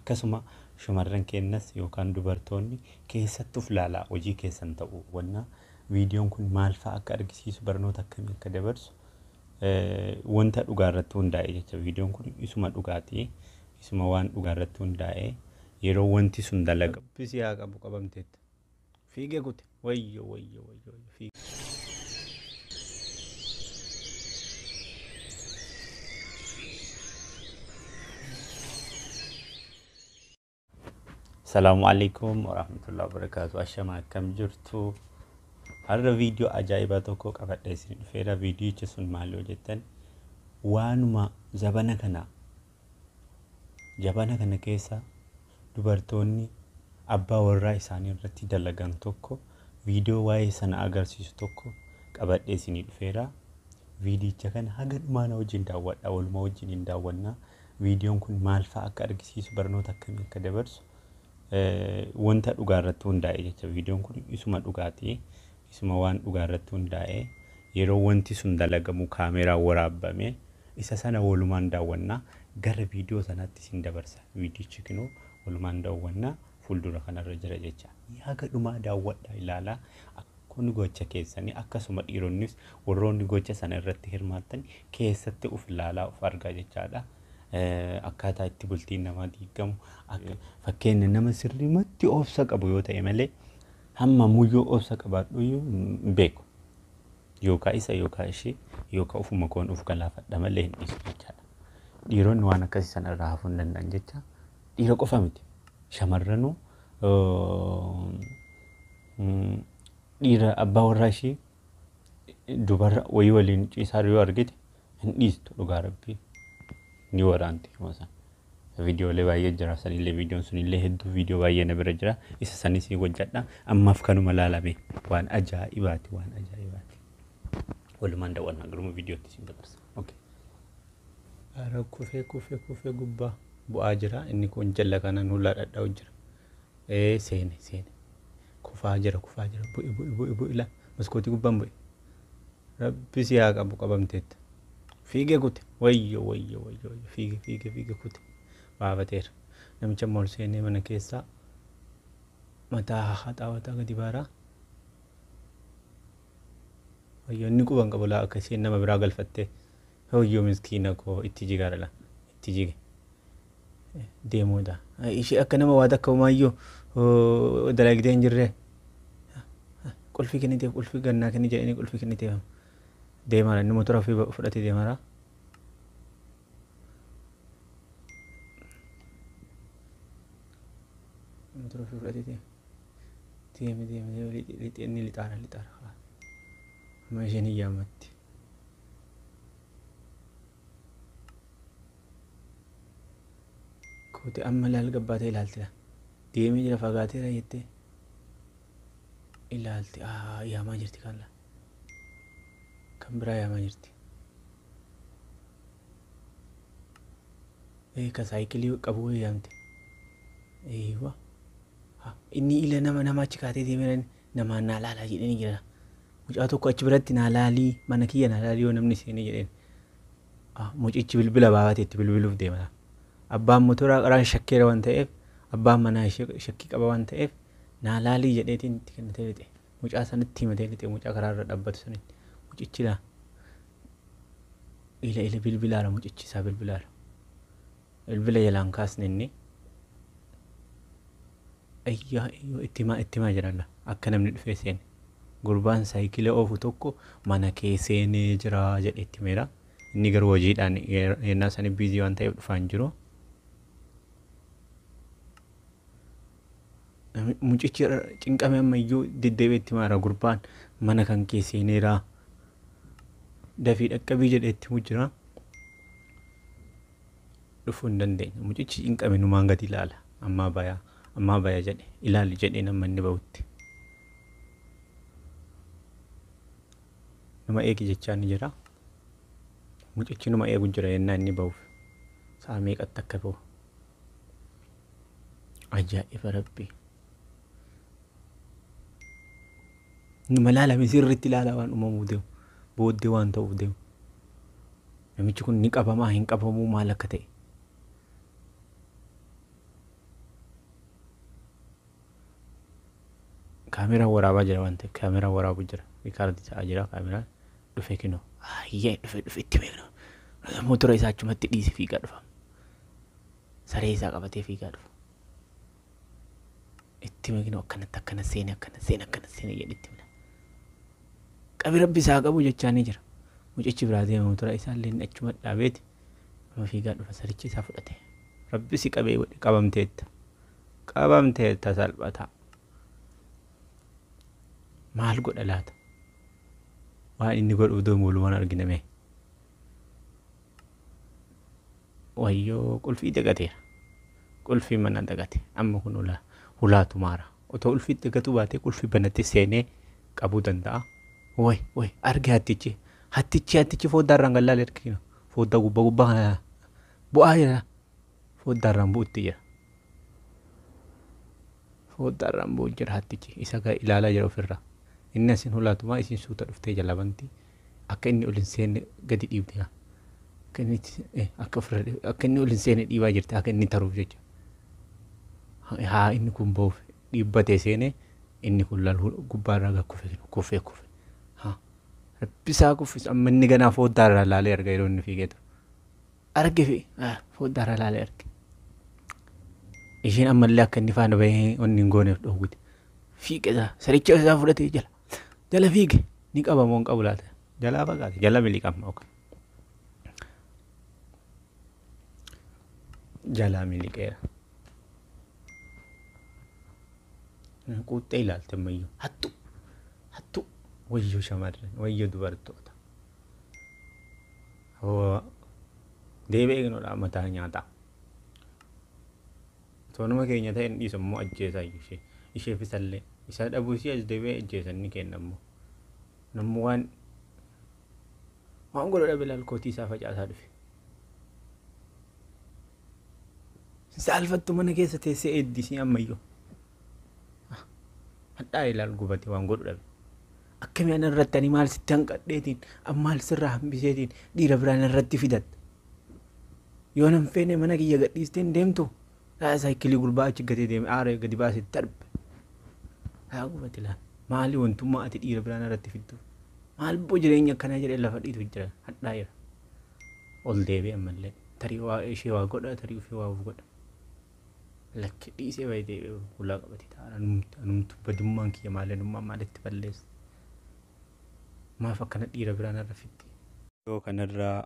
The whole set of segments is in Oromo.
akkasuma shamarran keenyas yookaan dubartoonni keessatti of ilaalaa hojii keessan ta'u wanna viidiyoon kun maal fa'a akka argisiisu barnoota akkamii akka dabarsu wanta dhugaa irratti hundaa'e jecha viidiyoon kun isuma dhugaatii isuma waan dhugaa irratti hundaa'e yeroo wanti sun dalaga bisi haa qabu qabamteetta fiigee kute wayyo fiigee. السلام عليكم ورحمة الله وبركاته. أشما كم جرتو هذا فيديو أجايبة توكو قفت لسين فيرا فيديو جسون مالو جتن وانما جبانا كنا كيسا دوبرتوني أبا ورا إساني رتي دلغان توكو فيديو واي سنة أغر سيسو توكو قفت لسين فيرا فيديو جكن هاگر مانا وجين داوات أول ما وجين داوانا فيديو كن مالفا أكا أرگسيسو برنوتا كمي كدبرسو wanta dhugaa irratti hundaa'e jecha viidiyoon kun isuma dhugaatii isuma waan dhugaa irratti hundaa'e yeroo wanti sun dalagamu kaameeraa waraabame isa sana walumaan daawwannaa gara viidiyoo sanaatti sin dabarsa viidiyichi kinoo walumaan daawwannaa fuuldura kanarra jira jecha haga dhumaa daawwadhaa ilaalaa akkuma gocha keessanii akkasuma dhiironnis warroonni gocha sana irratti hirmaatan keessatti uf ilaalaa uf argaa jechaadha. akkaataa itti bultiin namaa diigamu fakkeenya nama sirrimatti obsa qabu yoo ta'e malee hamma muyyoo obsa qabaadhu beeku yookaan isa yookaan ishee yookaan ufuma koon uf galaafadha malee hin dhiisu jechaadha. Dhiironni waan akkasii sana irraa hafuu hin danda'an jecha dhiira qofa miti shamarranuu dhiira abbaa warraa ishee dubarra wayii waliin ciisaa yoo argite hin dhiistu dhugaa rabbii. ni waraanti masa video le baay'ee jira sanillee videoon sunillee hedduu video baay'ee na bira jira isa sanis ni wajjadha ammaaf kanuma laalame waan ajaa'ibaati walumaan daawwanna garuma videotti sin dabarsa okay ara kufee gubbaa bu'aa jira inni kun jalla kana nulla dhadhaa jira seene kufaa jira bu'i ila maskooti gubbaan bu'i rabbi si haa qabu qabamteetta fiigee kute wayyo fiigee kute baabateera namicha mool seenee mana keessaa mataa haxaawwataa gadi baaraa wayyo inni quban qabu laa akkasiin nama biraa galfattee wayyo miskiina koo itti jige deemuudha ishee akka nama waa takka maayyoo dalagdee hin jirre qulfii kenniteef qulfii gannaa kenni jedhanii qulfii kenniteef deemara inni motora fi fudhatee deemara motora fi fudhatee deeme inni lixaara amma isheen iyyaamatti kooti amma laal gabbaatee ilaaltila deemee jira fagaateera jettee ilaalti iyyamaa jirti kalla kan biraa iyyamaa jirti ka saayikilii qabu iyyaamte eeywa inni ila nama achi kaatee deemeran namaan naa laalaa jedhanii jira mucaa tokko achi biratti naa laalii mana kiyya naa laalii yoo namni seenee jedheen mucichi bilbila baabateetti bilbiluuf deemata abbaan motoraa qaraan shakkeera waan ta'eef abbaan manaa shakkii qaba waan ta'eef naa laalii jedheetiin itti kennatee lixe mucaa sanatti himatee lixe mucaa karaarra dhaabbatu sanitti mucichidha ila bilbilaara mucichi isaa bilbilaara bilbila jalaan kaasne inni ayyaa ittimaa jiralla akka namni dhufee seene gurbaan saayikila oofu tokko mana kee seenee jira jedhe itti meera inni garuu hojiidhaan yennaa sanii biizii waan ta'eef dhufaan jiru mucichi cinqame ammayyuu deddeebi'ee itti maara gurbaan mana kan kee seeneera dafii dhaqqabii jedhe itti mujjira dhufuu hin dandeenya mucichi cinqame numaan gadi ilaala ammaa bayaa jedhe ilaali jedhee nama inni ba'utti nama eegi jechaa ni jira mucichi nama eegu jira yennaa inni ba'uuf sa'a meeqatti akka ba'u ajaa'iba rabbii nama laalame sirriitti ilaalaa waan uumamuu deemu booddee waan ta'uuf deemu namichi kun ni qabamaa hin qabamuu maal akka ta'e kaameraa waraabaa jira waan ta'eef kaameraa waraabu jira riikaardii ta'aa jira kaameraan dhufee kinoo ayyee dhufe itti beeknu motora isaa achumatti dhiise fiigaa dhufa saree isaa qabatee fiigaa dhufa itti beeknu akkana seene jedhitti mina qabi rabbi isaa qabu jechaa ni jira mucichi biraatee motora isaa illee achuma dhaabeeti nama fiigaa dhufa sarichi isaa fudhate rabbi si qabee qabamteetta salphata maal godha laata waan inni godhu walumaan arginame wayyoo qulfii dagateera qulfii mana dagate amma kun hulaatu maara otoo qulfii dagatu baatee qulfii banatti seenee qabuu danda'a way arge hattichi fooddaarraan gallaale argina fooddaa gubbaa kana bu'aa jira fooddaarraan bu'utti jira fooddaarraan bu'u jira hattichi isa ilaalaa jira ofirraa inni asin hulaatumaa isin suuta dhuftee jala banti akka inni ol hin seenne gadi dhiibde akka inni ol hin seenne dhiibaa jirti akka inni taruuf jecha haa inni kun boof dhiibbatee seene inni kun laal gubbaarraa kufe haa rabbisaa kuffis amma inni ganaa fooddaarraa laalee arga yeroo inni fiigee ture arge fi fooddaarraa laalee arge ishiin ammallee akka inni faana bahee onni hin gooneef dhoowwite fiigesaa saricha isaa fudhatee jala fiige ni qaba moo hin qabu laata jalaa fagaate jala miliqama oka jalaa miliqeera quuxxee ilaalte ammayyuu hattu wayyoo shamarran wayyoo dubartoota deebee eegnoodha mataa nyaataa toonuma keenya ta'e dhiisa immoo ajjeesaa ishee fisallee isa dhabuu ishee as deebee ajjeesan ni kenna immoo namni waan godha dhabe laalkootii isaa facaasaa dhufe saalfattu mana keessa teessee eeddisii ammayyoo hadhaa ilaal gubate waan godhu dhabe akkamii ana irratti ani maal sitti hanqadheetiin ammaal sirraa hambiseetiin dhiira biraan irratti fidatta yoo nan feene mana kiyya gadhiisteen deemtu saayikilii gurbaa achi gatee deeme aara gadi baasee darbe haa gubate laal maali wantummaa ati dhiira biraan irratti fiddu maal boo jireenya akkanaa jedhee lafa dhiitu jira hadhaa jira ol deebee ammallee tarii waa ishee waa godha tarii ufee waa godha lakki dhiisee wayi deebee hulaa qabate taara numtu badummaan kiyya maalenummaa maalitti balleessa maaf akkana dhiira biraan irra fiddi yoo kanarraa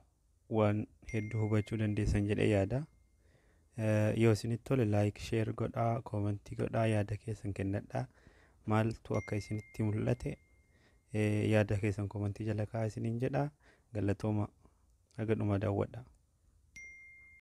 waan hedduu hubachuu dandeessan jedhee yaada yoo isinitti tole like share godhaa commenti godhaa yaada keessan kennadhaa maaltu akka isinitti mul'ate yaada keessan commenti jala kaa'aa isiniin jedhaa galatooma haga dhuma daawwadhaa